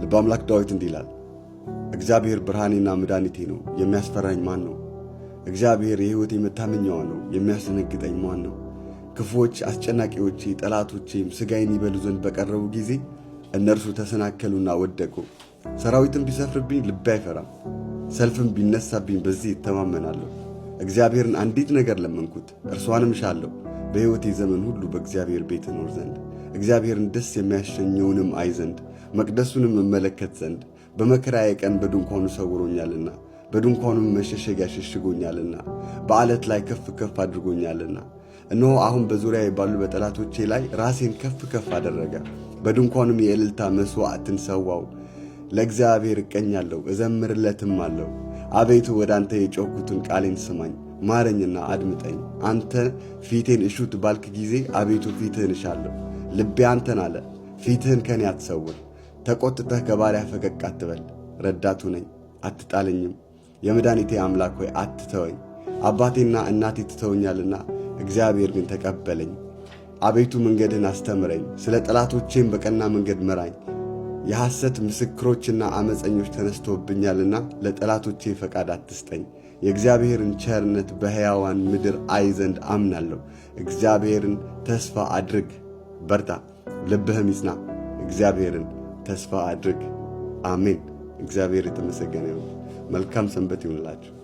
ልበ አምላክ ዳዊት እንዲህ ይላል፣ እግዚአብሔር ብርሃኔና መድኃኒቴ ነው፣ የሚያስፈራኝ ማን ነው? እግዚአብሔር የሕይወቴ መታመኛዋ ነው፣ የሚያስደነግጠኝ ማን ነው? ክፉዎች አስጨናቂዎቼ ጠላቶቼም ሥጋዬን ይበሉ ዘንድ በቀረቡ ጊዜ እነርሱ ተሰናከሉና ወደቁ። ሰራዊትም ቢሰፍርብኝ ልቤ አይፈራም፣ ሰልፍም ቢነሳብኝ በዚህ ይተማመናለሁ። እግዚአብሔርን አንዲት ነገር ለመንኩት፣ እርሷንም እሻለሁ፣ በሕይወቴ ዘመን ሁሉ በእግዚአብሔር ቤት እኖር ዘንድ፣ እግዚአብሔርን ደስ የሚያሰኘውንም አይ ዘንድ፣ መቅደሱንም እመለከት ዘንድ። በመከራዬ ቀን በድንኳኑ ሰውሮኛልና፣ በድንኳኑም መሸሸጊያ ሸሽጎኛልና፣ በዓለት ላይ ከፍ ከፍ አድርጎኛልና። እነሆ አሁን በዙሪያዬ ባሉ በጠላቶቼ ላይ ራሴን ከፍ ከፍ አደረገ። በድንኳኑም የእልልታ መሥዋዕትን ሰዋው። ለእግዚአብሔር እቀኛለሁ እዘምርለትም አለሁ። አቤቱ ወደ አንተ የጮኽኩትን ቃሌን ስማኝ፣ ማረኝና አድምጠኝ። አንተ ፊቴን እሹት ባልክ ጊዜ አቤቱ ፊትህን እሻለሁ። ልቤ አንተን አለ፣ ፊትህን ከኔ አትሰውር። ተቈጥተህ ከባሪያ ፈቀቅ አትበል። ረዳቱ ነኝ አትጣለኝም። የመድኃኒቴ አምላክ ሆይ አትተወኝ። አባቴና እናቴ ትተውኛልና እግዚአብሔር ግን ተቀበለኝ። አቤቱ መንገድህን አስተምረኝ፣ ስለ ጠላቶቼም በቀና መንገድ ምራኝ። የሐሰት ምስክሮችና ዓመፀኞች ተነስተውብኛልና ለጠላቶቼ ፈቃድ አትስጠኝ። የእግዚአብሔርን ቸርነት በሕያዋን ምድር አይ ዘንድ አምናለሁ። እግዚአብሔርን ተስፋ አድርግ፣ በርታ፣ ልብህም ይጽና። እግዚአብሔርን ተስፋ አድርግ። አሜን። እግዚአብሔር የተመሰገነ ይሁን። መልካም ሰንበት ይሁንላችሁ።